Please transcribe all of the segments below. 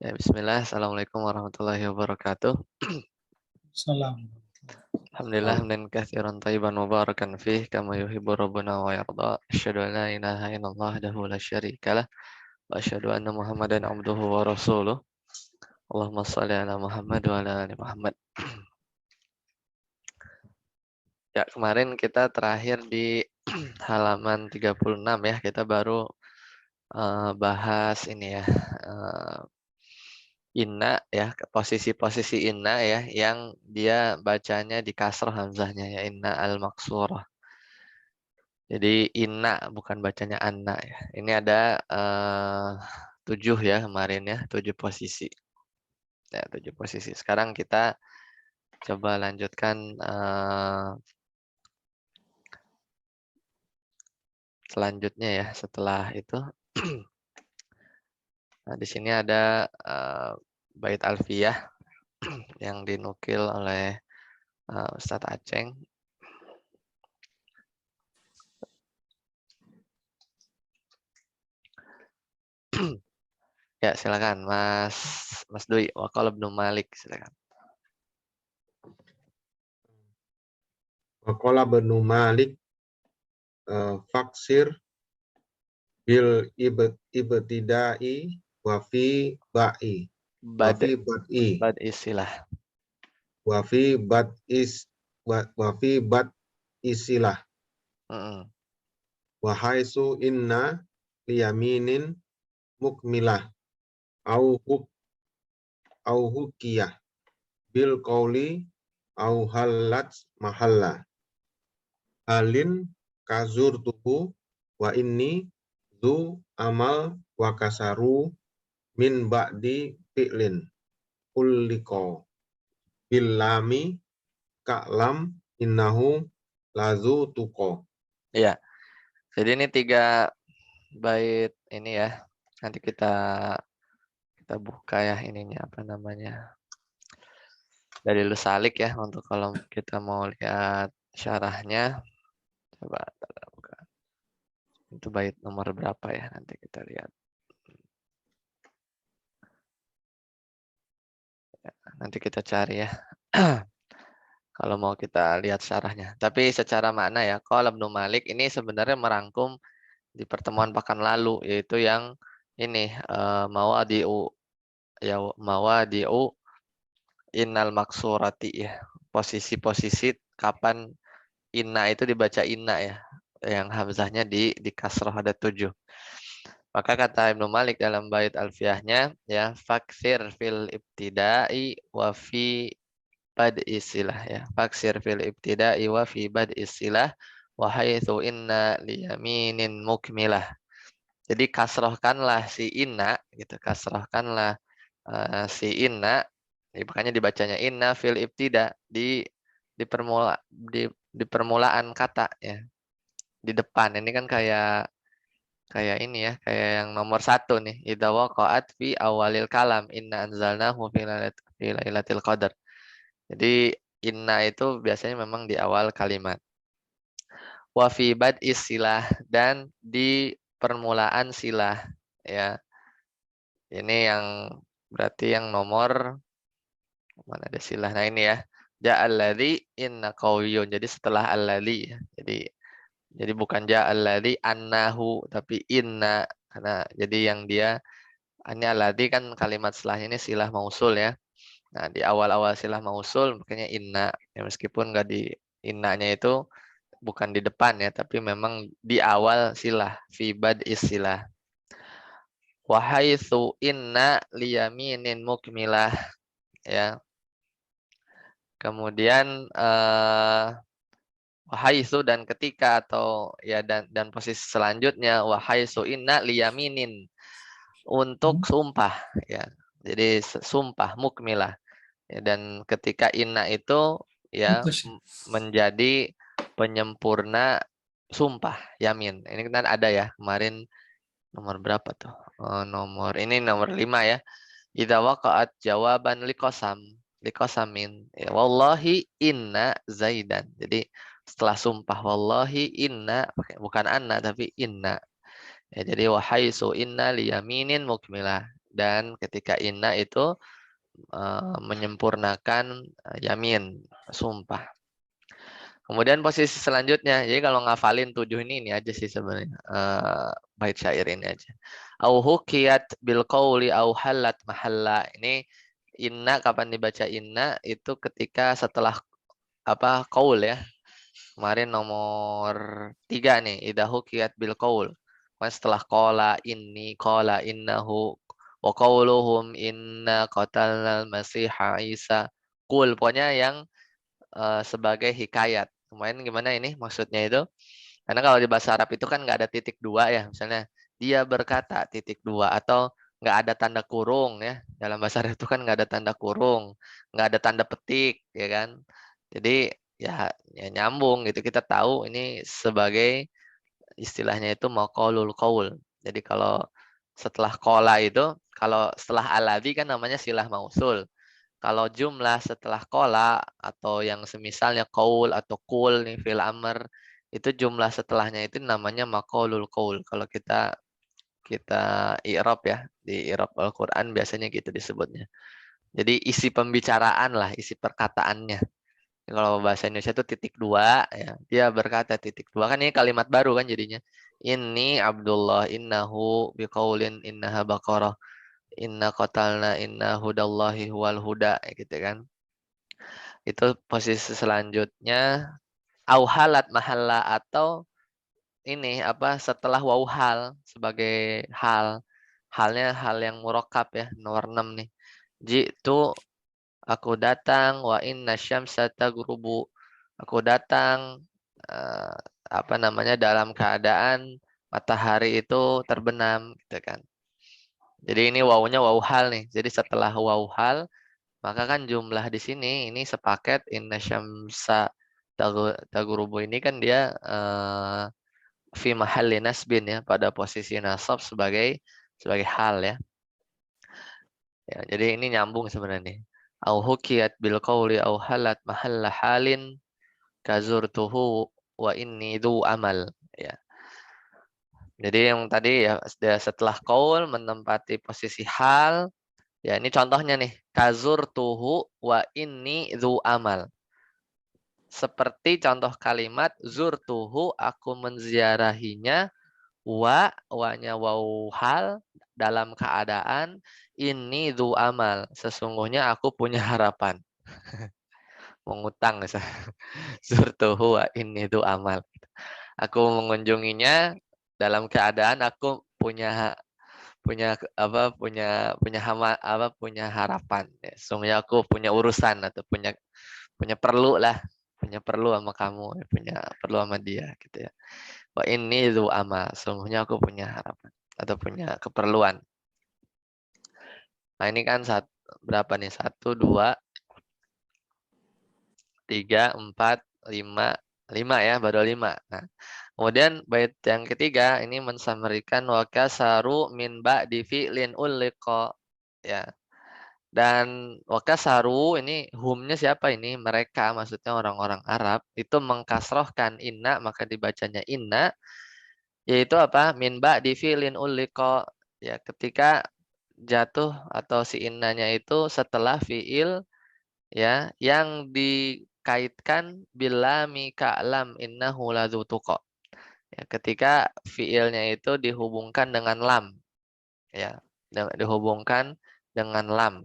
Ya, bismillah. Assalamualaikum warahmatullahi wabarakatuh. Salam. Alhamdulillah hamdan katsiran thayyiban mubarakan fih kama yuhibbu rabbuna wa yarda. Asyhadu an la ilaha illallah wahdahu la syarikalah wa asyhadu anna Muhammadan abduhu wa rasuluh. Allahumma shalli ala Muhammad wa ala ali Muhammad. Ya, kemarin kita terakhir di halaman 36 ya. Kita baru bahas ini ya. Inna ya, posisi-posisi inna ya yang dia bacanya di kasroh hamzahnya ya, inna al-maksurah. Jadi inna bukan bacanya anna ya. Ini ada 7 ya kemarin ya, 7 posisi. Ya, 7 posisi. Sekarang kita coba lanjutkan selanjutnya ya setelah itu. Nah, di sini ada bait alfiyah yang dinukil oleh Ustadz Aceng. Ya, silakan Mas Dwi, Waqala bin Malik, silakan. Waqala bin Malik faksir bil ibtida'i wa fi ba'i wa fi bad'i Bad isilah. wa fi bad'is wa fi bad'isilah wa haitsu inna liyaminin mukmilah au hukiyah bil qauli au halat mahalla halin kazur tuhu wa inni zu amal wa kasaru min ba'di fi'lin kulliko bilami ka'lam innahu lazu tuko. Iya. Jadi ini 3 bait ini ya. Nanti kita buka ya ininya apa namanya. Dari Lusalik ya untuk kalau kita mau lihat syarahnya. Coba kita buka. Itu bait nomor berapa ya? Nanti kita lihat. Ya, nanti kita cari ya. Kalau mau kita lihat syarahnya. Tapi secara makna ya, Qala Ibnu Malik ini sebenarnya merangkum di pertemuan pekan lalu, yaitu yang ini mawadi'u ya mawadi'u innal maksurati ya. Posisi-posisi kapan inna itu dibaca inna ya. Yang hamzahnya di kasroh ada 7. Maka kata Ibnu Malik dalam bait alfiyahnya ya faksir fil ibtida'i wa fi bad'i silah ya. Faksir fil ibtida'i wa fi bad'i silah wa haitsu inna liyaminin mukmilah. Jadi kasrohkanlah si inna gitu, kasrohkanlah si inna, ya, makanya dibacanya inna fil ibtida di permulaan kata ya, di depan. Ini kan kayak ini ya, kayak yang nomor 1 nih. Idza waqa'at fi awalil kalam inna anzalnahu fi lailatul qadar. Jadi inna itu biasanya memang di awal kalimat. Wa fi bad'is silah dan di permulaan silah ya. Ini yang berarti yang nomor mana ada silah. Nah ini ya. Ja'alladzi inna qawiyyun. Jadi setelah alladzi ya. Jadi bukan ja'alladzi annahu tapi inna karena jadi yang dia ini alladzi kan kalimat setelahnya ini silah mausul ya. Nah, di awal-awal silah mausul makanya inna ya meskipun enggak di innanya itu bukan di depan ya tapi memang di awal silah fi bad'is silah. Wa haitsu inna liyaminin mukmilah ya. Kemudian wahaisu dan ketika atau ya dan posisi selanjutnya wahaisu inna liyaminin untuk sumpah ya. Jadi sumpah mukmilah ya, dan ketika inna itu ya menjadi penyempurna sumpah yamin. Ini kan ada ya kemarin nomor berapa tuh? Nomor 5 ya. Idza waqa'at jawaban liqasamin ya wallahi inna zaidan. Jadi setelah sumpah wallahi inna bukan anna tapi inna. Ya jadi wahaisu inna liyaminin mukmilah. dan ketika inna itu menyempurnakan yamin, sumpah. Kemudian posisi selanjutnya, jadi kalau ngafalin 7 ini aja sih sebenarnya, bait syair ini aja. Au hukiyat bil qauli au halat mahalla. Ini inna, kapan dibaca inna itu ketika setelah apa qaul ya. Kemarin nomor 3 nih, idza hukiyat bil qaul. Setelah qala inni qala innahu wa qauluhum inna qatalnal masiha Isa. Qul, pokoknya yang sebagai hikayat. Kemarin gimana ini maksudnya itu? Karena kalau di bahasa Arab itu kan nggak ada titik dua ya. Misalnya dia berkata titik dua, atau nggak ada tanda kurung ya. Dalam bahasa Arab itu kan nggak ada tanda kurung, nggak ada tanda petik ya kan. Jadi ya nyambung gitu. Kita tahu ini sebagai istilahnya itu maqalul qaul. Jadi kalau setelah qola itu, kalau setelah alladzi kan namanya silah mausul. Kalau jumlah setelah kola atau yang semisalnya qaul atau kul nih fil amr, itu jumlah setelahnya itu namanya maqalul qaul. Kalau kita i'rab ya, di i'rab Al-Qur'an biasanya gitu disebutnya. Jadi isi pembicaraan lah, isi perkataannya. Kalau bahasa Indonesia itu titik dua ya. Dia berkata titik dua, kan ini kalimat baru kan jadinya. Ini Abdullah innahu biqaulin innaha baqarah. Inna qatalna inna hudallahi huwal huda gitu kan. Itu posisi selanjutnya au halat mahalla, atau ini apa setelah waw hal sebagai hal. Halnya hal yang murakkab ya, nomor 6 nih. Jitu, aku datang, wa inna syamsa taghrubu. Aku datang apa namanya dalam keadaan matahari itu terbenam gitu kan. Jadi ini wawunya waw hal nih. Jadi setelah waw hal, maka kan jumlah di sini ini sepaket inna syamsa tagurubu ini kan dia fi mahalli nasbin ya, pada posisi nasab sebagai hal ya. Ya, jadi ini nyambung sebenarnya. Au hukiyat bil qauli au halat mahalla halin kazurtuhu wa inni dzu amal ya. Jadi yang tadi ya setelah qaul menempati posisi hal. Ya, ini contohnya nih. Kazurtuhu wa inni dzu amal. Seperti contoh kalimat zurtuhu, aku menziarahinya, wa-nya waw hal, dalam keadaan ini dzu amal, sesungguhnya aku punya harapan. Mengutang misalnya. Zurtuhu wa inni dzu amal. Aku mengunjunginya dalam keadaan aku punya punya harapan ya. Sesungguhnya aku punya urusan atau punya perlu sama kamu ya, punya perlu sama dia gitu ya. Wa ini dzu ama, sesungguhnya aku punya harapan atau punya keperluan. Nah ini kan berapa nih, 1 2 3 4 5 ya, baru 5. Nah kemudian bait yang ketiga ini mensamarikan wa kasaru min ba'di fi'lin ulliqa ya. Dan wakasaru ini humnya siapa ini? Mereka, maksudnya orang-orang Arab itu mengkasrohkan inna, maka dibacanya inna, yaitu apa? Min ba'di fi'lin ulliqa ya, ketika jatuh atau si innanya itu setelah fi'il ya yang dikaitkan bilami ka'lam innahu ladzu tuqa. Ya, ketika fi'ilnya itu dihubungkan dengan lam ya, dihubungkan dengan lam.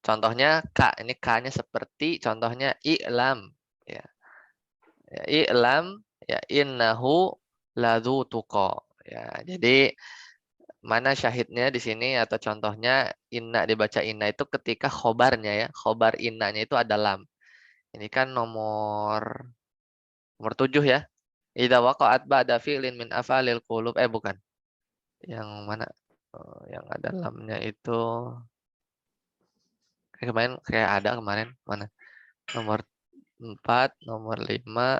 Contohnya ka, ini ka-nya seperti contohnya i'lam ya. Ya, i'lam ya innahu ladzu tuqa. Ya, jadi mana syahidnya di sini atau contohnya inna dibaca inna itu ketika khobarnya ya, khobar innanya itu ada lam. Ini kan nomor 7 ya. Idza waqa'at ba'da fi'lin min af'alil qulub, bukan. Yang mana? Yang ada lamnya itu kemarin kayak ada kemarin mana? Nomor 4, nomor 5.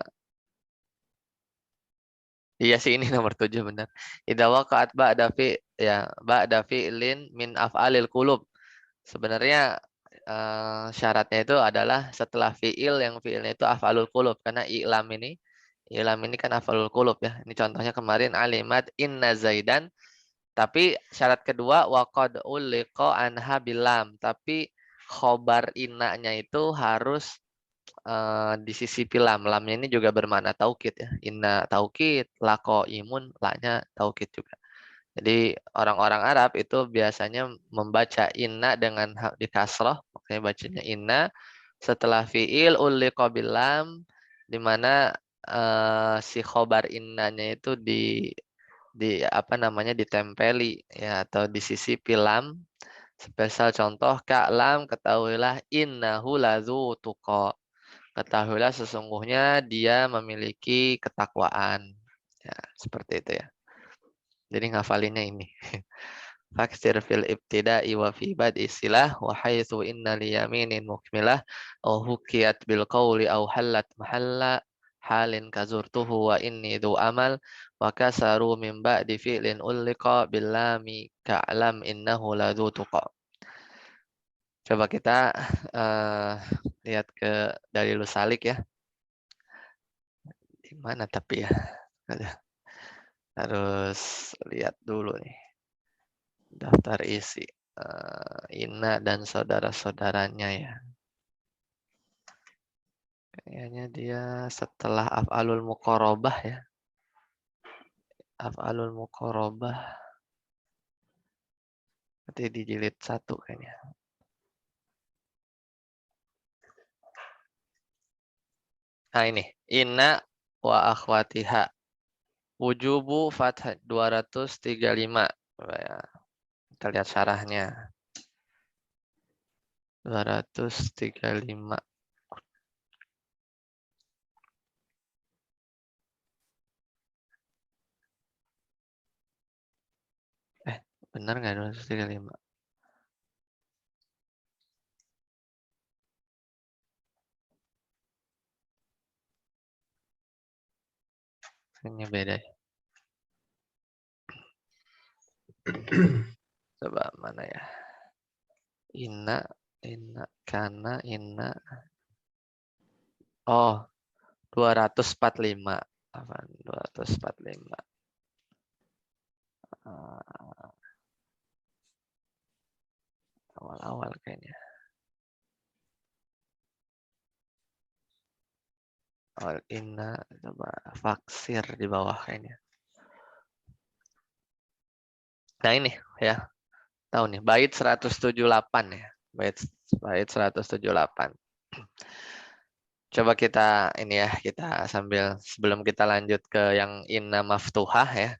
Iya sih, ini nomor 7 benar. Idza waqa'at ba'da fi'lin min af'alil qulub. Sebenarnya syaratnya itu adalah setelah fi'il yang fi'ilnya itu af'alul qulub, karena i'lam ini kan af'alul qulub ya. Ini contohnya kemarin alimat inna zaidan Tapi syarat kedua waqad uliqa anha bilam, tapi khobar inna-nya itu harus disisipi lam. Lamnya ini juga bermakna taukid ya. Inna taukid, laqo imun, la-nya taukid juga. Jadi orang-orang Arab itu biasanya membaca inna dengan di kasroh, makanya bacanya inna. Setelah fiil uliqa bilam, di mana si khobar innanya itu di apa namanya ditempeli ya atau disisipi lam. Spesial contoh ka'lam, ketahuilah innahu ladzu tuqa. Ketahuilah sesungguhnya dia memiliki ketakwaan. Ya, seperti itu ya. Jadi ngafalinnya ini. Faksir fil ibtida'i wa fi bad'i silah wa haitsu inna li yaminin mukmilah aw hukiyat bil qawli aw halat mahalla halin kazurtuhu wa inni du amal wa kasaru min ba'di fi'lin ulliqa bil lami ka'lam innahu ladzu tuqa. Coba kita lihat ke dalilus salik ya. Di mana tapi ya? Harus lihat dulu nih. Daftar isi. Ina dan saudara-saudaranya ya. Kayaknya dia setelah af'alul muqarabah ya. Af'alul muqarabah. Nanti di jilid 1 kayaknya. Nah ini. Inna wa akhwatiha. Wujubu fathah 235. Ya. Kita lihat syarahnya. 235. Benar nggak 235? Ini beda ya. Coba mana ya? Inna, kana, inna. Oh, 245. Apa? 245. Awal-awal kayaknya. Awal inna, coba faksir di bawah kayaknya. Nah ini ya. Tahu nih, bait 178 ya. Bait 178. Coba kita ini ya, kita sambil sebelum kita lanjut ke yang inna maftuhah ya.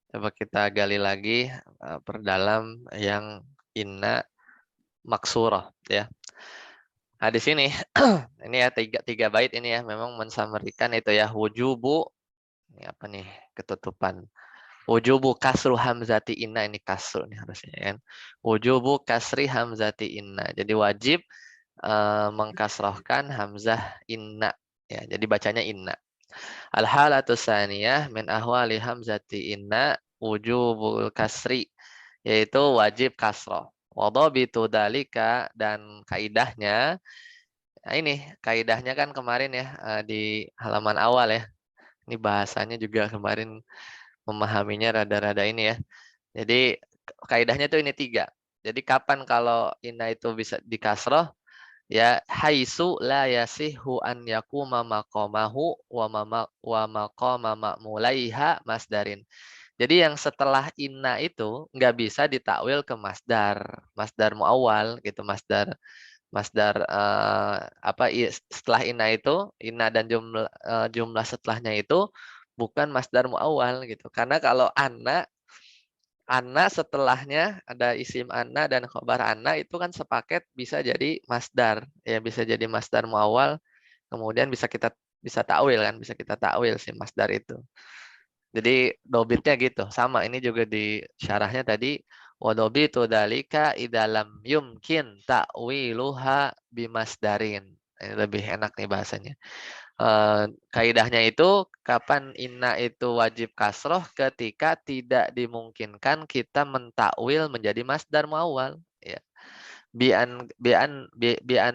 Coba kita gali lagi perdalam yang inna maksurah ya. Nah di sini ini ya tiga bait ini ya memang mensamarikan itu ya wujubu ini apa nih ketutupan wujubu kasru hamzati inna ini kasru nih harusnya kan. Wujubu kasri hamzati inna. Jadi wajib mengkasrohkan hamzah inna ya. Jadi bacanya inna. Al-halatu tsaniyah min ahwali hamzati inna wujubul kasri yaitu wajib kasroh. Wadhabitu dalika dan kaidahnya. Nah ini kaidahnya kan kemarin ya di halaman awal ya. Ini bahasanya juga kemarin memahaminya rada-rada ini ya. Jadi kaidahnya tuh ini 3. Jadi kapan kalau inna itu bisa dikasroh? Ya haitsu la yasihu an yakuma maqamahu wa maqama ma'mulaiha masdarin. Jadi yang setelah inna itu nggak bisa ditakwil ke masdar muawwal gitu, masdar setelah inna itu inna dan jumlah setelahnya itu bukan masdar muawwal gitu. Karena kalau anna setelahnya ada isim anna dan khobar anna itu kan sepaket bisa jadi masdar ya, bisa jadi masdar muawwal kemudian bisa takwil kan, bisa kita takwil si masdar itu. Jadi dobitnya gitu sama, ini juga di syarahnya tadi wadobitu dalika idalam yumkin ta'wiluha bimasdarin. Ini lebih enak nih bahasanya. Kaidahnya itu kapan inna itu wajib kasroh ketika tidak dimungkinkan kita mentakwil menjadi masdar muawwal ya. Bi'an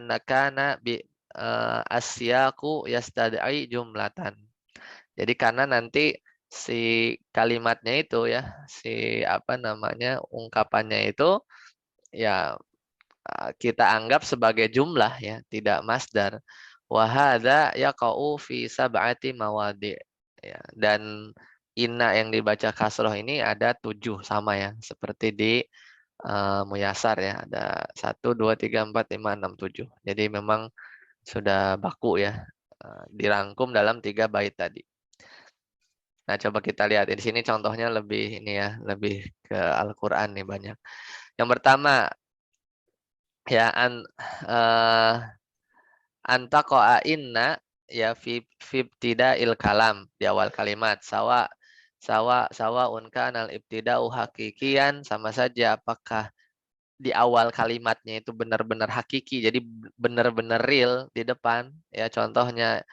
nakana asyaqu yastad'i jumlatan. Jadi karena nanti si kalimatnya itu ya, si apa namanya ungkapannya itu ya kita anggap sebagai jumlah ya, tidak masdar. Wa hadza yaqa'u fi sab'ati mawadi'. Ya, dan inna yang dibaca kasroh ini ada 7 sama ya, seperti di muyasar ya, ada 1 2 3 4 5 6 7. Jadi memang sudah baku ya, dirangkum dalam 3 bait tadi. Nah, coba kita lihat di sini contohnya lebih ini ya, lebih ke Al-Qur'an nih banyak. Yang pertama ya antaqa'a inna ya fi ibtida'il kalam di awal kalimat sawa unkanal ibtida'u hakikian, sama saja apakah di awal kalimatnya itu benar-benar hakiki, jadi benar-benar real di depan ya. Contohnya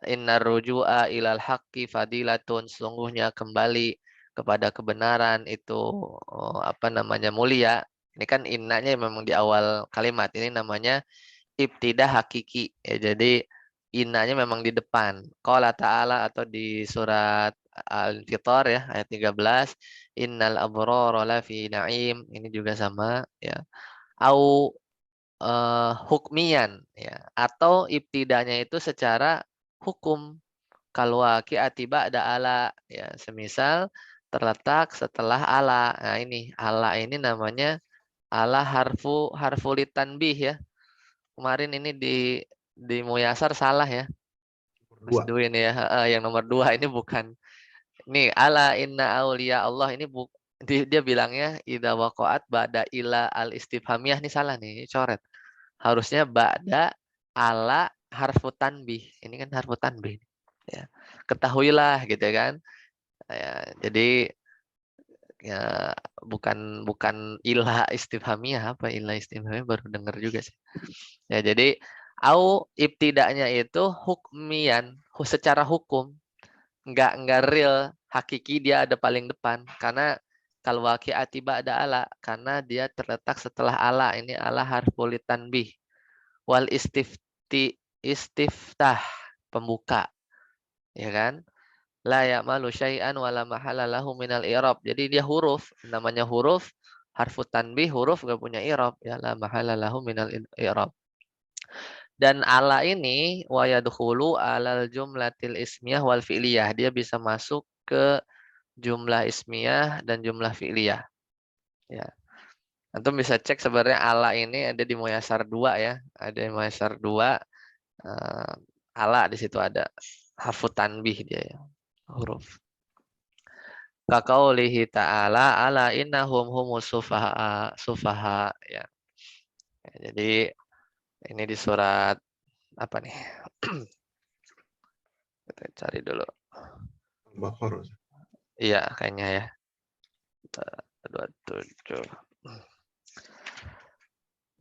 innar ruju'a ilal haqqi fadilatun, sungguhnya kembali kepada kebenaran itu apa namanya mulia. Ini kan innanya memang di awal kalimat, ini namanya ibtidah hakiki ya. Jadi innanya memang di depan. Qala ta'ala atau di surat Al-Infitar ya ayat 13, innal abrara lafi na'im, ini juga sama ya. Au hukmiyan ya, atau ibtidanya itu secara hukum. Kalau waqi'ati ba'da ala ya, semisal terletak setelah ala. Nah, ini ala ini namanya ala harfu litanbih ya. Kemarin ini di Muyasar salah ya, Mas 2. Dwi ini ya. Yang nomor 2 ini bukan. Nih, ala inna auliya Allah ini dia bilangnya idza waqa'at ba'da ila al istifhamiyah, nih salah nih, coret. Harusnya ba'da ala harfu tanbih. Ini kan harfu tanbih. Ya. Ketahuilah gitu kan. Ya, jadi ya bukan bukan ilah istifhamiyah, apa ilah istifhamiyah baru dengar juga sih. Ya, jadi au ibtidanya itu hukmian, secara hukum, enggak real, hakiki dia ada paling depan. Karena kalau waqi'ati ba'da ala, karena dia terletak setelah ala. Ini ala harful tanbih. Wal istiftah, pembuka. Ya kan? La ya'malu syai'an wala mahala lahu minal i'rab. Jadi dia huruf, namanya huruf, harfu tanbih, huruf enggak punya i'rab, ya la mahala lahu minal i'rab. Dan ala ini wa yadkhulu alal jumlatil ismiyah wal fi'liyah. Dia bisa masuk ke jumlah ismiyah dan jumlah fi'liyah. Ya. Antum bisa cek sebenarnya ala ini ada di Muyasar 2 ya. Ada di Muyasar 2 ala di situ ada harfu tanbih dia ya, huruf. Kaqaulihi ta'ala ala innahum humus sufaha ya. Jadi ini di surat apa nih? Kita cari dulu. Al-Baqarah. Iya, kayaknya ya. 27.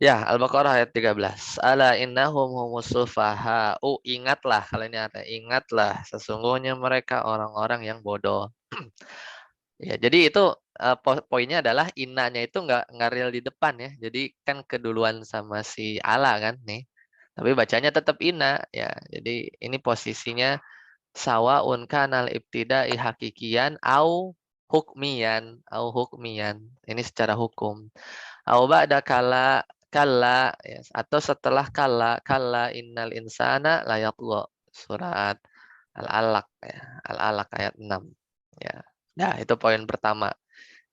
Ya, Al-Baqarah ayat 13. Ala innahum humus sufaha'u. Ingatlah, kalau ini ada ingatlah, sesungguhnya mereka orang-orang yang bodoh. Ya, jadi itu poinnya adalah innanya itu nggak real di depan ya. Jadi kan keduluan sama si ala kan nih. Tapi bacanya tetap inna ya. Jadi ini posisinya sawaun kanal ibtida'i hakikian au hukmiyan. Ini secara hukum. Au ba'da kalla ya, atau setelah kalla innal insana layatgha. Surat Al-Alaq ya. Al-Alaq ayat 6 ya. Nah, itu poin pertama.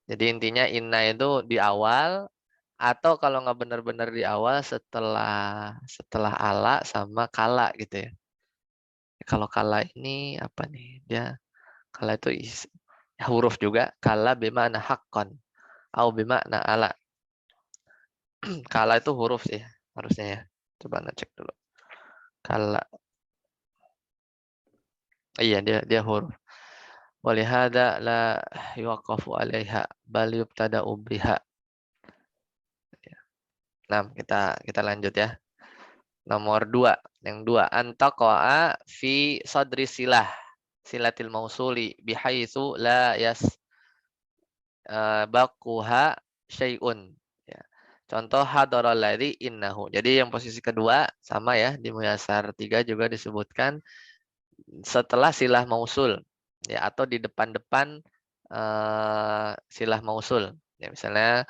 Jadi intinya inna itu di awal, atau kalau nggak benar-benar di awal setelah ala sama kala gitu ya. Kalau kala ini apa nih? Dia kala itu huruf juga. Kala bima'na haqqan au bima'na ala. Kala itu huruf sih harusnya ya. Coba ngecek dulu. Kala. Iya, dia huruf. Walihada la yuqafu 'alaiha bal yubtada'u biha. Nah, kita lanjut ya. Nomor 2, yang 2, antaqa'a fi sadri silatil mausuli bihaitsu la baquha syai'un. Ya. Contoh hadaral ladzi innahu. Jadi yang posisi kedua sama ya, di Muyasar 3 juga disebutkan setelah silah mausul. ya, atau di depan-depan silah mausul. Ya, misalnya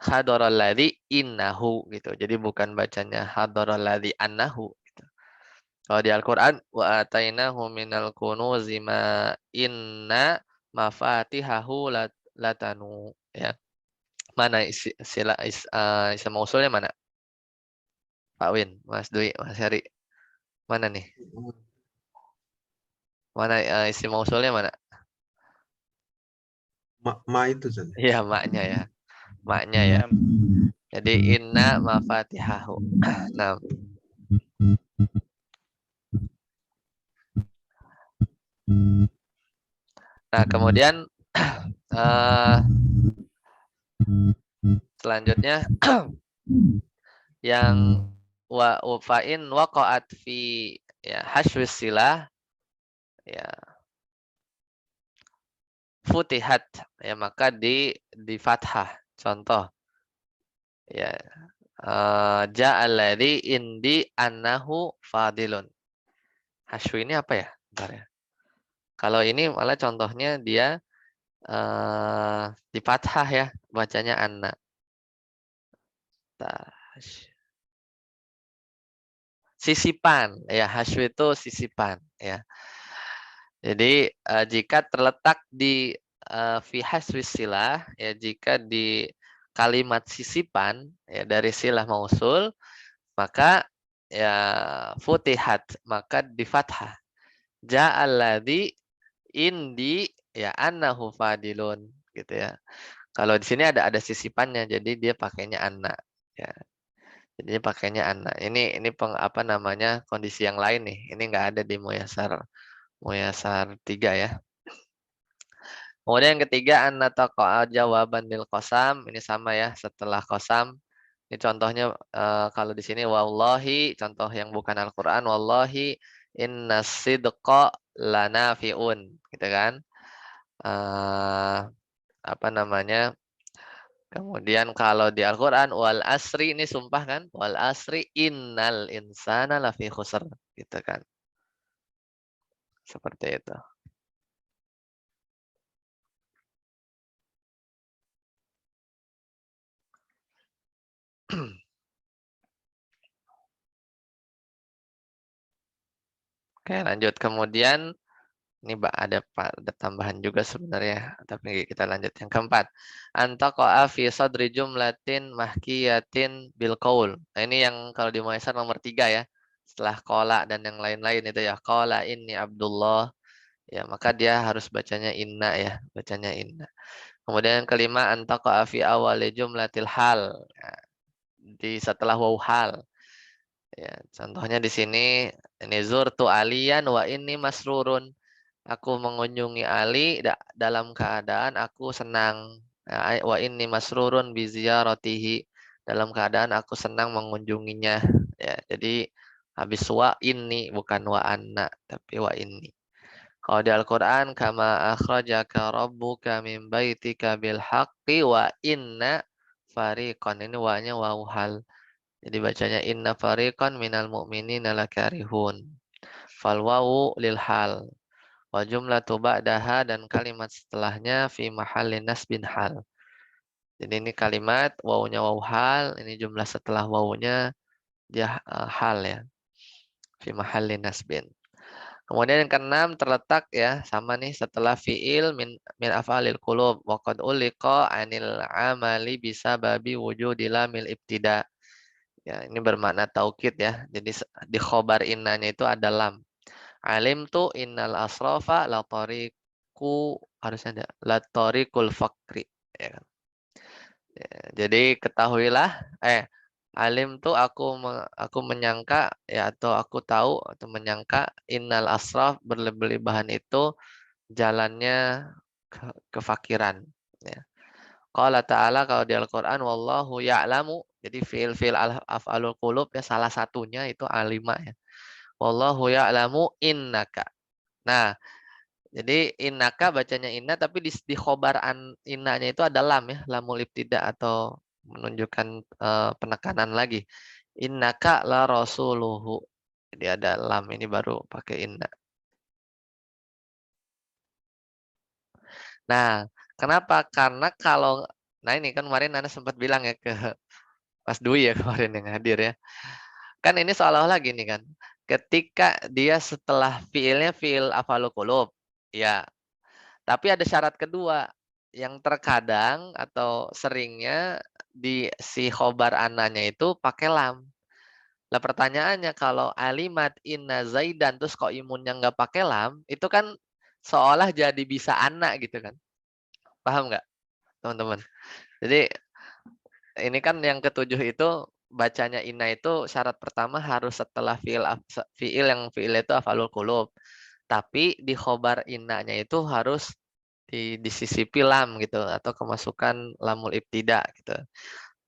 hadaralladzi innahu gitu. Jadi bukan bacanya hadaralladzi annahu gitu. Kalau di Al-Qur'an wa atainahu minal kunuzi ma inna mafatihahu latanu ya. Mana isim mausulnya mana? Pak Win, Mas Dwi, Mas Heri. Mana nih? Mana isim mausulnya mana? Ma itu Zan. Iya, maknya ya. Maknya ya. Jadi inna mafatihahu. Nah, kemudian selanjutnya yang wa fa'in waqa'at fi ya haswis silah ya futihat ya, maka di fathah. Contoh ya ja'alladzi indi annahu fadilun. Hasyu ini apa ya? Bentar ya. Kalau ini malah contohnya dia di fathah ya, bacanya anna. Sisipan ya, hasyu itu sisipan ya. Jadi jika terletak di fi haswis silah ya, jika di kalimat sisipan ya dari silah mausul, maka ya futihat, maka di fathah. Ja'alladzi indi ya annahu fadilun gitu ya. Kalau di sini ada sisipannya, jadi dia pakainya anna ya. Jadi pakainya anna. Ini apa namanya, kondisi yang lain nih. Ini enggak ada di Muyasar 3 ya. Kemudian yang ketiga an-nataqa'a jawaban lil qasam. Ini sama ya, setelah qasam. Ini contohnya kalau di sini wallahi, contoh yang bukan Al-Qur'an, wallahi innas sidqa lanafi'un gitu kan. Apa namanya? Kemudian kalau di Al-Qur'an wal asri, ini sumpah kan? Wal asri innal insana lafi khusr gitu kan. Seperti itu. Oke, lanjut. Kemudian ini ada tambahan juga sebenarnya, tapi kita lanjut yang keempat. Antaqa'a fi sadri jumlatin mahkiyatin bil qaul. Nah, ini yang kalau di Muyassar nomor 3 ya. Setelah qala dan yang lain-lain itu ya, qala inni Abdullah. Ya, maka dia harus bacanya inna ya, bacanya inna. Kemudian yang kelima antaqa'a fi awali jumlatil hal. Ya, di setelah waw hal. Ya, contohnya di sini ini zurtu aliyan wa inni masrurun. Aku mengunjungi Ali dalam keadaan aku senang. Wa inni masrurun bi ziyaratihi. Dalam keadaan aku senang mengunjunginya. Ya, jadi habis wa inni bukan wa anna tapi wa inni. Kalau di Al-Qur'an kama akhrajaka rabbuka min baitika bil haqqi wa inna fariqan. Ini wa-nya waw hal. Jadi bacanya inna fariqan minal mu'minina lakarihun. Fal wawu lil hal. Wa jumlatu ba'daha, dan kalimat setelahnya fi mahallin nasbin hal. Jadi ini kalimat wawunya waw hal, ini jumlah setelah wawunya dia hal ya. Fi mahallin nasbin. Kemudian yang keenam terletak ya sama nih setelah fiil min af'alil qulub wa qad uliqa 'anil amali bisababi wujudi lamil ibtida. Ya, ini bermakna taukid ya. Jadi di khobar innanya itu ada lam. Alim tu innal asrafa la tariku, harusnya ada la tariqul fakri ya kan. Ya, jadi ketahuilah alim tu aku menyangka ya, atau aku tahu atau menyangka innal asraf berlebihan itu jalannya kefakiran ya. Qala ta'ala kalau di Al-Qur'an wallahu ya'lamu, jadi fiil af'alul qulub ya, salah satunya itu alimah ya. Wallahu ya'lamu innaka. Nah, jadi innaka bacanya inna, tapi di khobar innanya itu ada lam ya, lamul ibtida atau menunjukkan penekanan lagi. Innaka la rasuluhu. Jadi ada lam, ini baru pakai inna. Nah, kenapa? Karena kalau ini kan kemarin Anda sempat bilang ya ke Mas Dwi ya kemarin yang hadir ya. Kan ini seolah-olah gini kan. Ketika dia setelah fiilnya fiil afalul qulub, ya. Tapi ada syarat kedua yang terkadang atau seringnya di si khobar ananya itu pakai lam. Lah pertanyaannya kalau alimat inna zaidan terus kok imunnya nggak pakai lam, itu kan seolah jadi bisa anak gitu kan. Paham nggak teman-teman? Jadi ini kan yang ketujuh itu bacanya inna itu syarat pertama harus setelah fiil yang fiil itu afalul qulub. Tapi di khobar innanya itu harus disisipi lam gitu atau kemasukan lamul ibtida gitu.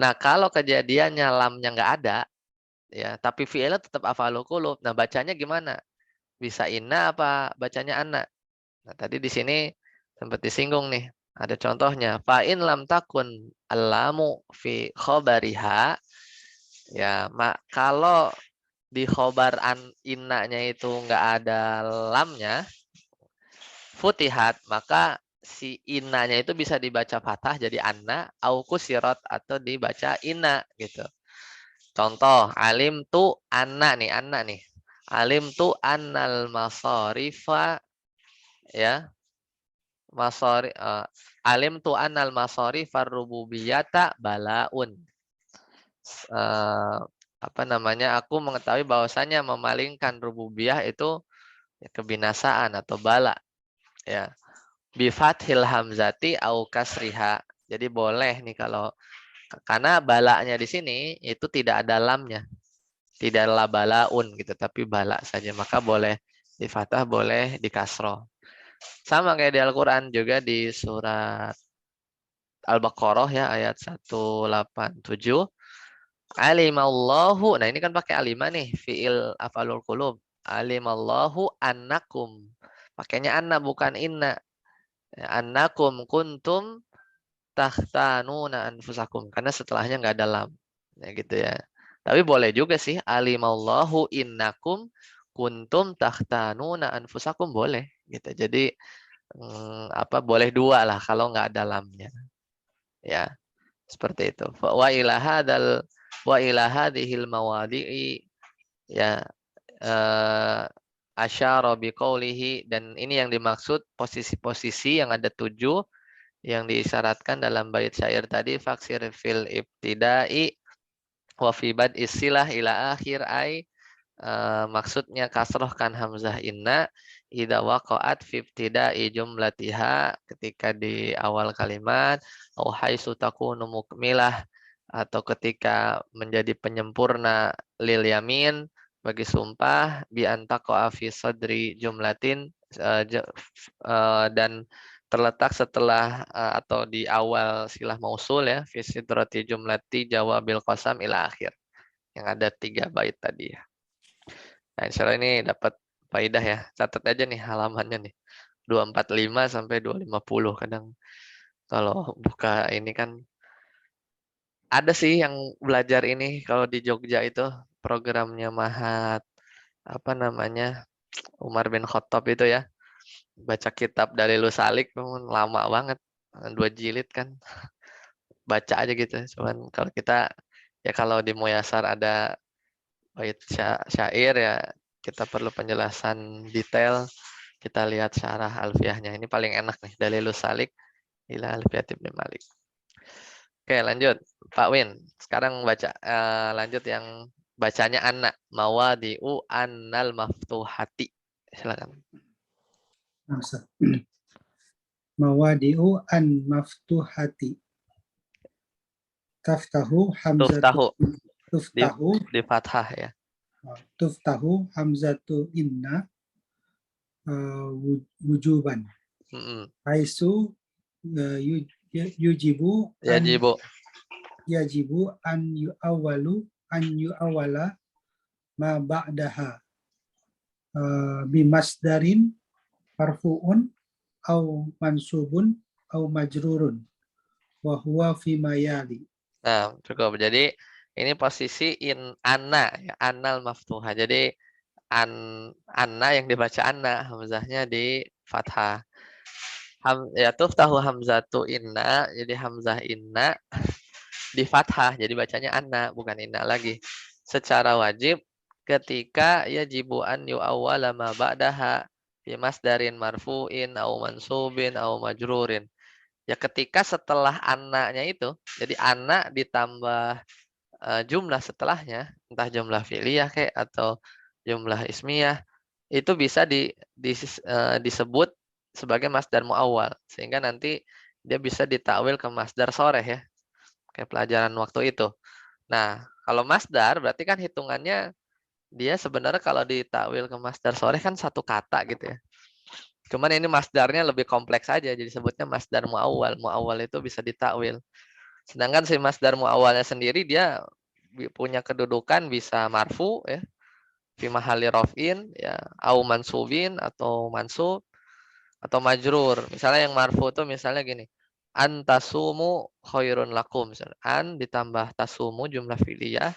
Nah, kalau kejadiannya lamnya nggak ada ya, tapi fiilnya tetap afalul qulub. Nah, bacanya gimana? Bisa inna apa bacanya anak? Nah, tadi di sini sempat disinggung nih. Ada contohnya. Fa in lam takun alamu fi khobariha. Ya, kalau di khobar innanya itu nggak ada lamnya, futihat, maka si innanya itu bisa dibaca fathah jadi anna, au kusirat atau dibaca inna gitu. Contoh, alim tu anna nih. Alim tu annal masarifa ya, alim tu annal masarifar rububiyata balaun. Apa namanya? Aku mengetahui bahwasanya memalingkan rububiyah itu kebinasaan atau bala ya. Bifathil hamzati au kasriha. Jadi boleh nih kalau karena balanya di sini itu tidak ada lamnya. Tidaklah balaun gitu, tapi bala saja. Maka boleh di fathah, boleh di kasroh. Sama kayak di Al-Quran juga di surat Al-Baqarah ya ayat 187. Alimallahu. Nah, ini kan pakai alima nih, fiil afalul qulub. Alimallahu annakum. Pakainya anna bukan inna. Annakum kuntum tahtanuna anfusakum karena setelahnya nggak ada lam. Ya gitu ya. Tapi boleh juga sih alimallahu innakum kuntum tahtanuna anfusakum boleh gitu. Jadi boleh dua lah kalau nggak ada lamnya. Ya, seperti itu. Wa ila hadhil mawadi'i ya asyara biqaulihi, dan ini yang dimaksud posisi-posisi yang ada 7 yang diisyaratkan dalam bait syair tadi, faksir fil ibtidai wa fi bad istilah ila akhir maksudnya kasrohkan hamzah inna idza waqa'at fi ibtidai jumlatiha ketika di awal kalimat au haitsu takunu mukmilah atau ketika menjadi penyempurna lil yamin bagi sumpah bi antaqa fi sadri jumlatin dan terletak setelah atau di awal silah mausul ya fi sidrati jumlati jawabil qasam ila akhir yang ada 3 bait tadi ya. Nah, insya Allah ini dapat faidah ya. Catat aja nih halamannya nih. 245 sampai 250 kadang kalau buka ini kan ada sih yang belajar ini kalau di Jogja itu programnya Mahat apa namanya Umar bin Khattab itu ya. Baca kitab dari Lusalik lama banget. 2 jilid kan. Baca aja gitu. Cuman kalau kita ya kalau di Muyasar ada bait syair ya kita perlu penjelasan detail. Kita lihat syarah alfiahnya. Ini paling enak nih. Dalilus salik ila alfiyat Ibnu Malik. Oke, lanjut. Pak Win. Sekarang baca lanjut yang bacanya anak. Mawadi'u annal maftuhati. Silakan. Mawadi'u an maftuhati. Taftahu hamzatu. Tuftahu. Di fathah ya. Tuftahu hamzatu inna wujuban. Haisu yujibu yajibu an yu'awala ma ba'daha bimasdarin marfu'un au mansubun au majrurun wa huwa fi mayali. Nah, cukup. Jadi ini posisi anna ya, annal maftuha. Jadi anna yang dibaca anna, hamzahnya di fathah. Ya tuftahu hamzatu inna, jadi hamzah inna di fathah, jadi bacanya anna bukan inna lagi. Secara wajib ketika yajibu an yu'awwala ma ba'daha fi masdarin marfu'in au mansubin au majrurin. Ya ketika setelah anna-nya itu, jadi anna ditambah jumlah setelahnya, entah jumlah fi'liyah kayak atau jumlah ismiyah, itu bisa disebut sebagai masdar muawwal, sehingga nanti dia bisa ditakwil ke masdar soreh ya, kayak pelajaran waktu itu. Nah, kalau masdar berarti kan hitungannya dia sebenarnya kalau ditakwil ke masdar soreh kan satu kata gitu ya. Cuman ini masdarnya lebih kompleks aja, jadi sebutnya masdar muawwal. Muawwal itu bisa ditakwil. Sedangkan si masdar muawwalnya sendiri dia punya kedudukan bisa marfu ya, fi mahalli raf'in ya, au mansubin atau mansub atau majrur. Misalnya yang marfu itu misalnya gini. An tasumu khairun lakum. Misalnya an ditambah tasumu jumlah fi'liyah.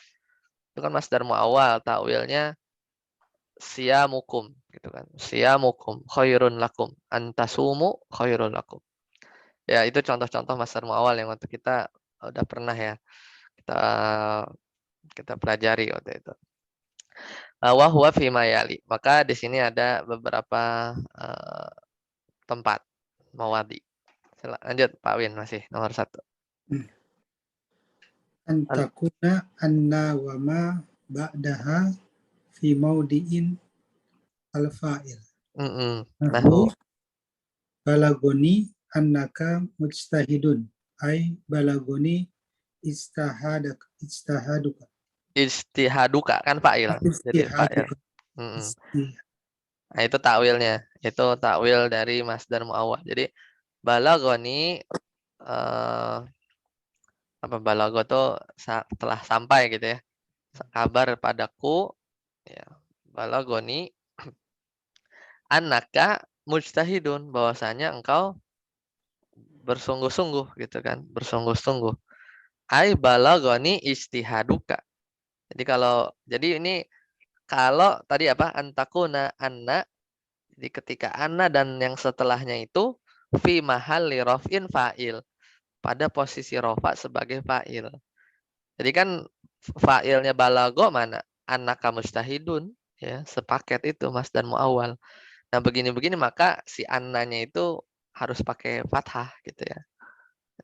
Itu kan masdar muawwal, takwilnya siyamukum gitu kan. Siyamukum khairun lakum. An tasumu khairun lakum. Ya, itu contoh-contoh masdar muawwal yang waktu kita udah pernah ya kita kita pelajari waktu itu. Wa huwa fi mayali. Maka di sini ada beberapa tempat mawadi. Lanjut Pak Win masih nomor 1. Antakuna anna wa ma ba'daha fi maudiin al-fa'il. Nahu. Balagoni annaka mujtahidun. Ay balagoni istahaduka. Istihaduka kan fa'il. Jadi fa'il. Nah, itu takwilnya. Itu takwil dari masdar muawwal. Jadi balagoni balago tuh telah sampai gitu ya. Kabar padaku ya. Balagoni annaka mujtahidun, bahwasanya engkau bersungguh-sungguh gitu kan, bersungguh-sungguh. Ai balagoni istihaduka. Jadi ini kalau tadi apa? Antakuna anna, jadi ketika anna dan yang setelahnya itu fi mahalli raf'in fa'il, pada posisi rofa sebagai fa'il. Jadi kan fa'ilnya balago mana? Annaka mustahidun ya, sepaket itu mas dan muawwal. Nah, begini-begini maka si annanya itu harus pakai fathah gitu ya.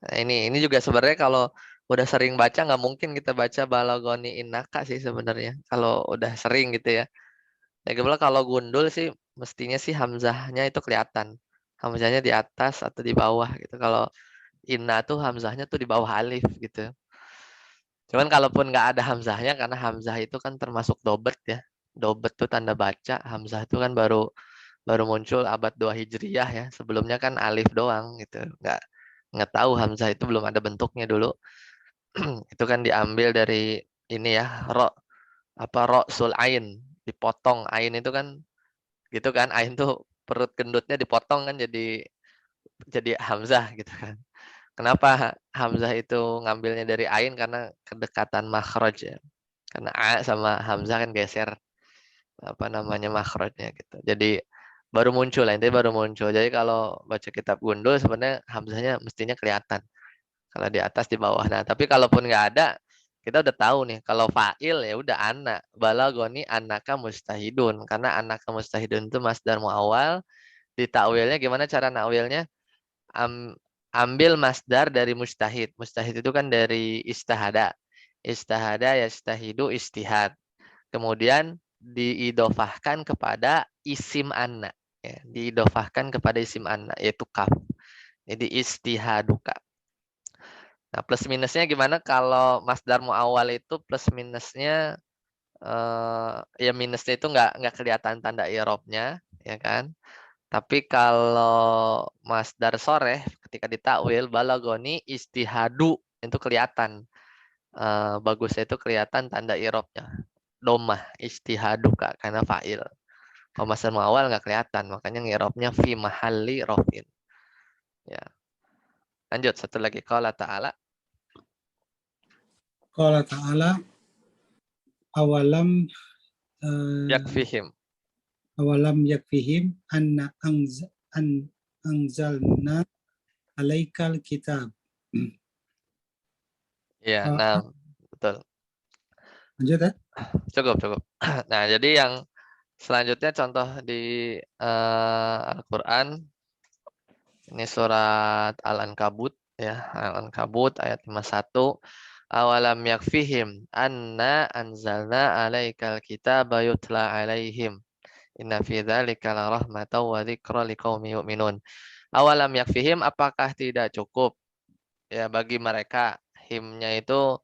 Nah, ini juga sebenarnya kalau udah sering baca nggak mungkin kita baca balagoni innaka sih sebenarnya. Kalau udah sering gitu ya. Ya gimana kalau gundul sih mestinya sih hamzahnya itu kelihatan. Hamzahnya di atas atau di bawah gitu. Kalau inna tuh hamzahnya tuh di bawah alif gitu. Cuman kalaupun nggak ada hamzahnya, karena hamzah itu kan termasuk dobet ya. Dobet tuh tanda baca. Hamzah itu kan baru muncul abad 2 Hijriyah ya. Sebelumnya kan alif doang gitu. Nggak tahu hamzah itu belum ada bentuknya dulu. Itu kan diambil dari ini ya, ro sul ain, dipotong. Ain itu kan gitu kan. Ain tuh perut gendutnya dipotong kan jadi hamzah gitu kan. Kenapa hamzah itu ngambilnya dari ain? Karena kedekatan makhraj ya. Karena a sama hamzah kan geser apa namanya makhrajnya gitu. Jadi baru muncul, intinya baru muncul. Jadi kalau baca kitab gundul sebenarnya hamzahnya mestinya kelihatan. Kalau di atas di bawah. Nah, tapi kalaupun nggak ada, kita udah tahu nih kalau fa'il ya udah anak. Balagoni annaka mustahidun. Karena annaka mustahidun itu masdar muawwal. Ditakwilnya gimana cara nakwilnya? Ambil masdar dari mustahid. Mustahid itu kan dari istahada. Istahada yastahidu istihad. Kemudian diidofahkan kepada isim anna. Ya, diidofahkan kepada isim anna, yaitu kaf. Jadi istihaduka. Nah, plus minusnya gimana kalau masdar muawwal itu plus minusnya ya minusnya itu nggak kelihatan tanda i'rabnya, ya kan? Tapi kalau masdar soreh ketika ditakwil balagoni istihadu itu kelihatan. Bagusnya itu kelihatan tanda i'rabnya. Domah istihaduka karena fa'il. Kalau masdar muawwal nggak kelihatan, makanya i'rabnya fi mahalli raf'in. Ya. Lanjut satu lagi qala ta'ala. Qala ta'ala awalam Yakfihim. awalam yakfihim anna anzalna alaikal kitab. Ya, Oh, nah, betul. lanjut ya. Cukup, cukup. Nah, jadi yang selanjutnya contoh di Al-Qur'an ini surat Al-Ankabut ya, Al-Ankabut ayat 51. Awalam yakfihim anna anzalna alaikal kitaba yutla alaihim. Inna fi dzalika la rahmatan wa dzikra liqaumin yu'minun. Awalam yakfihim, apakah tidak cukup ya bagi mereka, himnya itu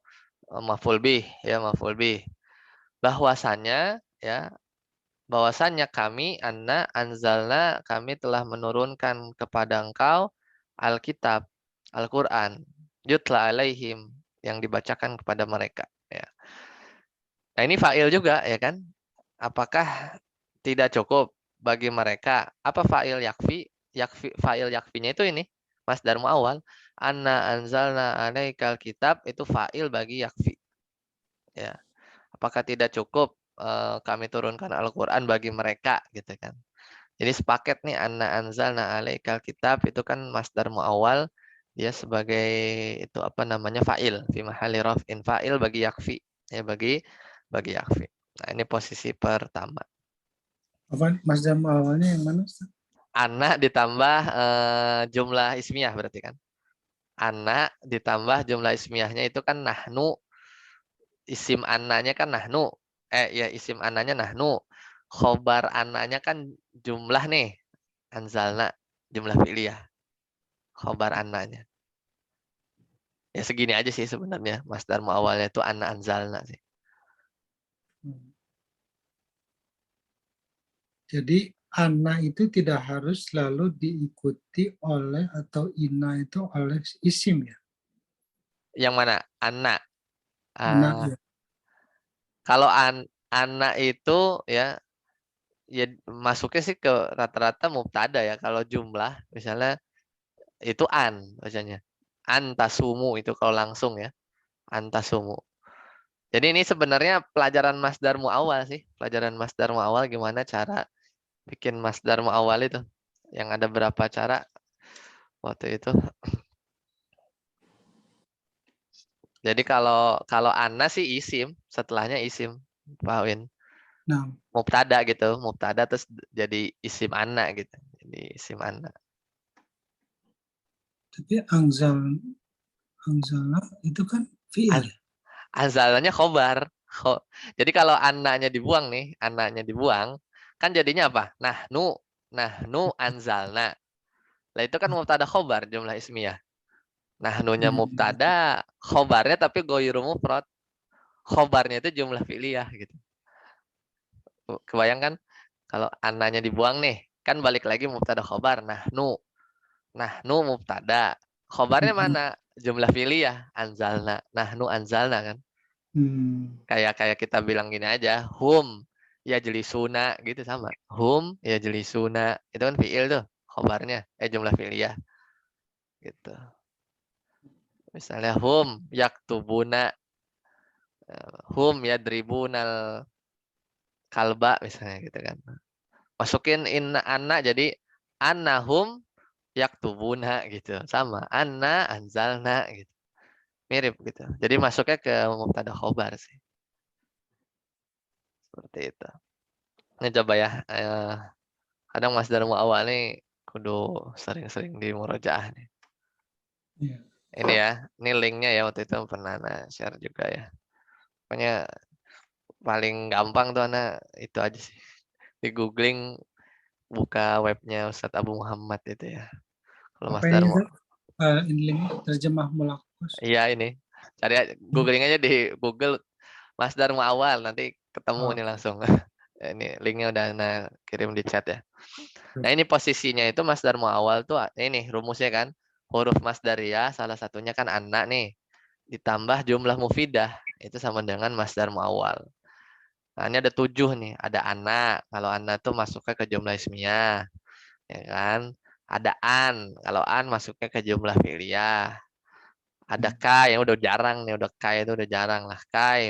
maf'ul bih ya, maf'ul bih, bahwasannya ya, bahwasannya kami anzalna, kami telah menurunkan kepada engkau Alkitab, Al-Qur'an, yutla alaihim, yang dibacakan kepada mereka ya. Nah, ini fa'il juga ya kan? Apakah tidak cukup bagi mereka? Apa fa'il yakfi? Yakfi, fa'il yakfinya itu ini masdar muawwal. Anna anzalna alaikal kitab, itu fa'il bagi yakfi ya. Apakah tidak cukup kami turunkan Al-Qur'an bagi mereka gitu kan. Jadi sepaket nih, anna anzalna alaikal kitab itu kan masdar muawwal, dia sebagai itu apa namanya, fa'il fi mahalli raf'in, fa'il bagi yakfi ya, bagi yakfi. Nah, ini posisi pertama. Apa masdar awalnya yang mana, Ustaz? Anak ditambah jumlah ismiyah berarti kan. Anak ditambah jumlah ismiyahnya itu kan nahnu, isim anaknya kan nahnu. Ya, isim anaknya nahnu. Khobar anaknya kan jumlah nih. Anzalna, jumlah fi'liyah. Khobar anaknya. Ya segini aja sih sebenarnya. Masdar muawalnya itu anak anzalna sih. Jadi ana itu tidak harus selalu diikuti oleh atau ina itu oleh isim ya. Yang mana? Anak. Ana Ah, ya. kalau anak itu ya, ya masuknya sih ke rata-rata mubtada ya. Kalau jumlah misalnya itu bacanya. Antasumu itu kalau langsung ya. Antasumu. Jadi ini sebenarnya pelajaran masdar muawwal sih. Pelajaran masdar muawwal, gimana cara bikin masdar muawwal itu. Yang ada berapa cara waktu itu. Jadi kalau kalau ana sih isim, setelahnya isim. Pak Win. Nah, Mubtada gitu, mubtada terus jadi isim ana gitu. Jadi isim ana. tapi angzalna itu kan fiil Az- ya. Azalnya khobar. Jadi kalau anaknya dibuang nih, anaknya dibuang, kan jadinya apa? Nahnu anzalna. Lah itu kan mubtada khobar jumlah ismiyah. Nahnunya Hmm. mubtada, khobarnya tapi goiru mufrad. Khobarnya itu jumlah fi'liyah gitu. Kebayangkan kalau anaknya dibuang nih, kan balik lagi mubtada khobar. Nahnu mubtada. Khobarnya Hmm. mana? Jumlah fi'liyah, anzalna. Nahnu anzalna kan. Hmm. Kayak kita bilang gini aja, hum ya jelisuna gitu sama. Hum ya jelisuna. Itu kan fi'il tuh, khobarnya. Jumlah fi'liyah gitu. Misalnya hum yaktubuna, hum yadribunal kalba misalnya gitu kan. Masukin inna anna jadi annahum yaktubuna gitu. Sama. Anna anzalna gitu. Mirip gitu. Jadi masuknya ke mubtada khobar sih. Seperti itu. Ini coba ya. Kadang masdar muawwal nih kudu sering-sering di murojaah nih. Ya. Ini ya, ini linknya ya, waktu itu pernah share juga ya. Pokoknya paling gampang tuh itu aja sih. Di googling, buka webnya Ustadz Abu Muhammad itu ya. Kalau Apa masdar ini mau, tuh? Ini link terjemah mulakus. iya ini. Cari googling aja di Google masdar muawwal, nanti ketemu Oh, nih langsung. Ini linknya udah kirim di chat ya. Nah, ini posisinya itu masdar muawwal tuh ini rumusnya kan. Huruf masdariyah salah satunya kan anak nih. Ditambah jumlah mufidah, itu sama dengan masdar muawwal. Nah, ini ada 7 nih. Ada anak. Kalau anak tuh masuknya ke jumlah ismiyah, ya kan? Ada Kalau masuknya ke jumlah fi'liyah. Ada yang udah jarang nih, udah itu udah jarang lah.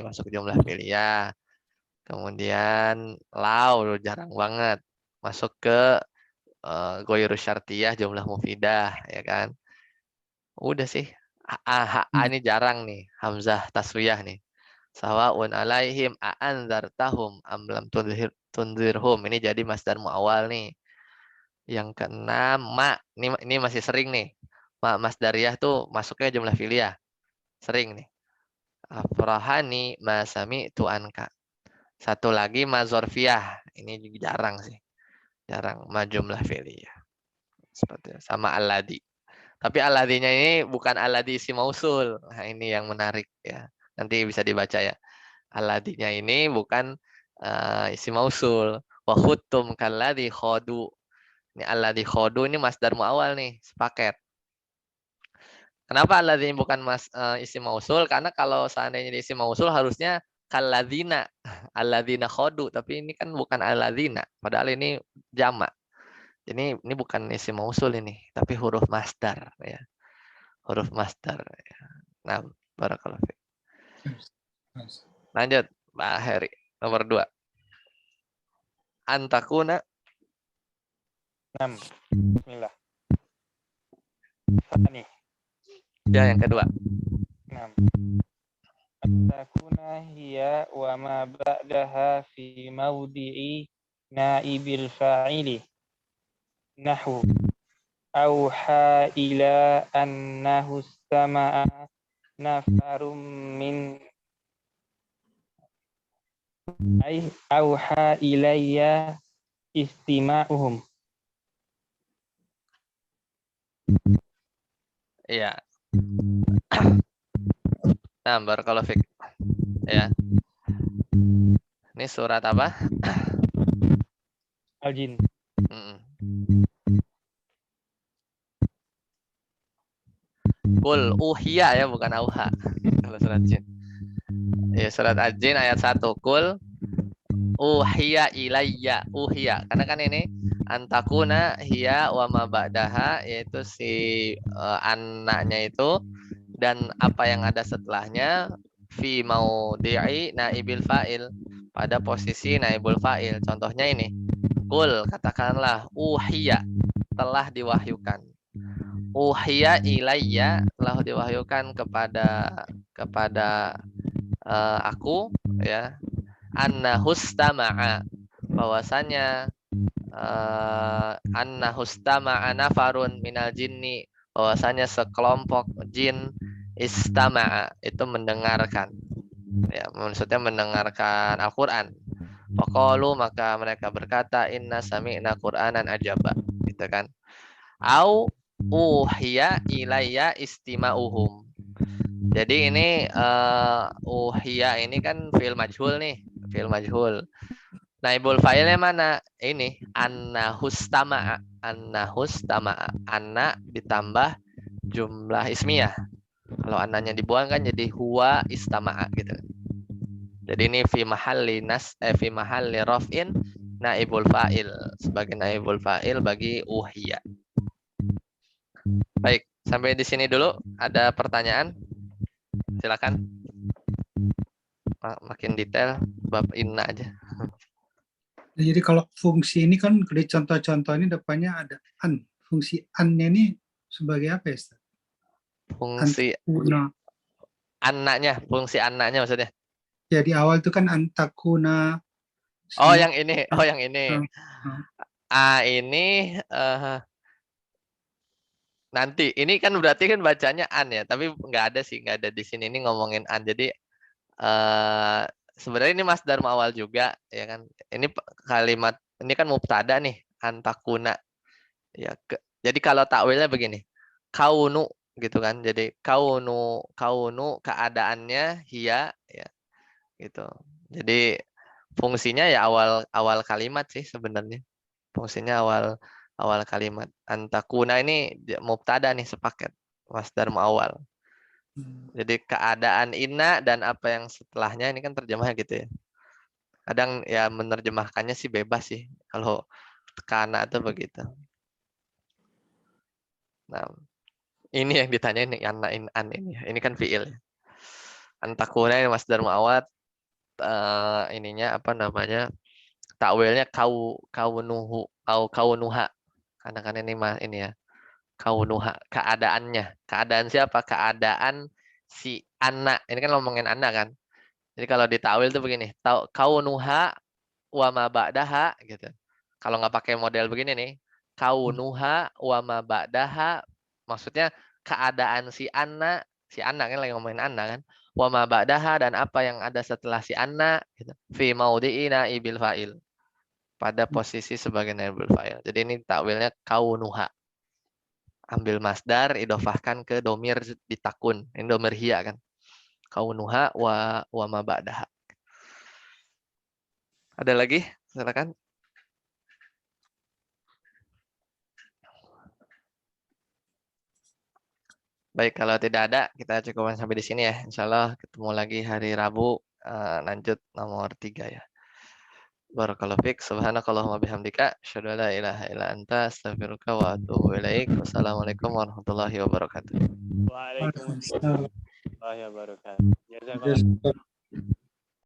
Masuk ke jumlah fi'liyah. Kemudian udah jarang banget. Masuk ke goiru syartiyah, jumlah mufidah, ya kan. Udah sih. Ini jarang nih. Hamzah taswiyah nih. Sawaun alaihim a'anzartahum am lam tunzirhum. Ini jadi masdar muawal nih. Yang keenam, ma. Ini masih sering nih. Ma masdariyah tuh masuknya jumlah fi'liyah. Sering nih. Afrahani ma sami'tu anka. Satu lagi ma zorfiyah. Ini juga jarang sih. Jarang ma jumlah fi'liyah. Seperti itu. Sama alladhi. Tapi alladhinya ini bukan alladhi isim mausul. Nah, ini yang menarik ya. Nanti bisa dibaca ya. Alladhinya ini bukan isim mausul. Wa khuttum kalladhi khodu. Ini alladhi khodu ini masdar muawal nih, sepaket. Kenapa alladhi bukan isim mausul? Karena kalau seandainya isim mausul harusnya kalladzina, alladzina khodu. Tapi ini kan bukan alladzina. Padahal ini jamak. Ini bukan isim mausul ini, tapi huruf masdar ya. Huruf masdar ya. Nah, barakallahu fiik. Lanjut, Pak Heri. Nomor 2. Antakuna. 6. Bismillah. Ini. Ya, yang kedua. 6. Antakuna hiya wa ma ba'daha fi mawdi'i naibil fa'ili. Nahu auha ila annahu istama'a nafarum min ay auha ilayya istima'uhum. Iya. Nah, barakallahu fiik. Ya. Ini surat apa? Al-Jin. Kul uhiya ya, bukan auha. Kalau surat jin. Ya, surat Al-Jin ayat 1. Kul uhiya ilayya. Uhiya. Karena kan ini antakuna hiya wa ma ba'daha, yaitu si anaknya itu dan apa yang ada setelahnya fi maudi'i naibil fa'il, pada posisi naibul fa'il. Contohnya ini. Kul, katakanlah uhiya, telah diwahyukan. Uhiya ilayya, telah diwahyukan kepada aku ya. Annahustama'a, bahwasanya annahustama'a nafarun minal jinni, bahwasanya sekelompok jin istama'a, itu mendengarkan. Ya, maksudnya mendengarkan Al-Qur'an. Faqalu, maka mereka berkata, inna sami'na Qur'anan ajaba, gitu kan. Au uhiya ilayya istima'uhum. Jadi ini uhiya ini kan fi'il majhul nih, fi'il majhul. Naibul fa'ilnya mana? Ini annahustama'a, annahustama'a. Anna ditambah jumlah ismiyah. Kalau annanya dibuang kan jadi huwa istama'a gitu. Jadi ini fi mahalli fi mahalli raf'in naibul fa'il, sebagai naibul fa'il bagi uhiya. Baik, sampai di sini dulu. Ada pertanyaan? Silakan. Makin detail bab inna aja. Jadi kalau fungsi ini kan di contoh-contoh ini depannya ada an. Fungsi an-nya ini sebagai apa ya, Ustaz? Fungsi anaknya, fungsi anaknya maksudnya. Ya di awal itu kan antakuna. Oh, yang ini. Oh, yang ini. Ini nanti. Ini kan berarti kan bacanya an ya, tapi nggak ada sih, nggak ada di sini. Ini ngomongin an. Jadi sebenarnya ini masdar muawal juga, ya kan. Ini kalimat ini kan mubtada nih, antakuna. Ya, jadi kalau takwilnya begini. Kaunu gitu kan. Jadi kaunu keadaannya hiya ya. Gitu. Jadi fungsinya ya awal kalimat sih sebenarnya. Fungsinya awal kalimat. Antakuna ini mubtada nih, sepaket. Masdar muawal. Jadi keadaan inna dan apa yang setelahnya ini kan terjemahnya gitu ya. Kadang ya menerjemahkannya sih bebas sih. Kalau kana itu begitu. Nah, ini yang ditanyain nih anna an ini. Ini kan fiil. Antakuna ini masdar muawal, ininya apa namanya? Takwilnya kaunuhu au kaunuha. Karena kan ini ini ya. Kaunuha, keadaannya. Keadaan siapa? Keadaan si anak. Ini kan ngomongin anak kan. Jadi kalau ditakwil tuh begini, kaunuha wa ma ba'daha gitu. Kalau nggak pakai model begini nih, kaunuha wa ma ba'daha, maksudnya keadaan si anak kan lagi ngomongin anak kan, wa ma ba'daha, dan apa yang ada setelah si anak gitu. Fi maudhi'i naibil fa'il, pada posisi sebagai naibul fa'il. Jadi ini takwilnya kaunuha. Ambil masdar, idofahkan ke domir ditakun. Ini domir hiya kan. Kaunuha wa ma ba'daha. Ada lagi? Silakan. Baik, kalau tidak ada, kita cukupkan sampai di sini ya. Insya Allah ketemu lagi hari Rabu, lanjut nomor 3 ya. Barakallahu fiik, subhanakallahumma bihamdika, asyhadu an la ilaha illa anta, astaghfiruka wa atubu ilaik. Wassalamualaikum warahmatullahi wabarakatuh. Waalaikumsalam Waalaikumsalam. warahmatullahi wabarakatuh. Jazakallah.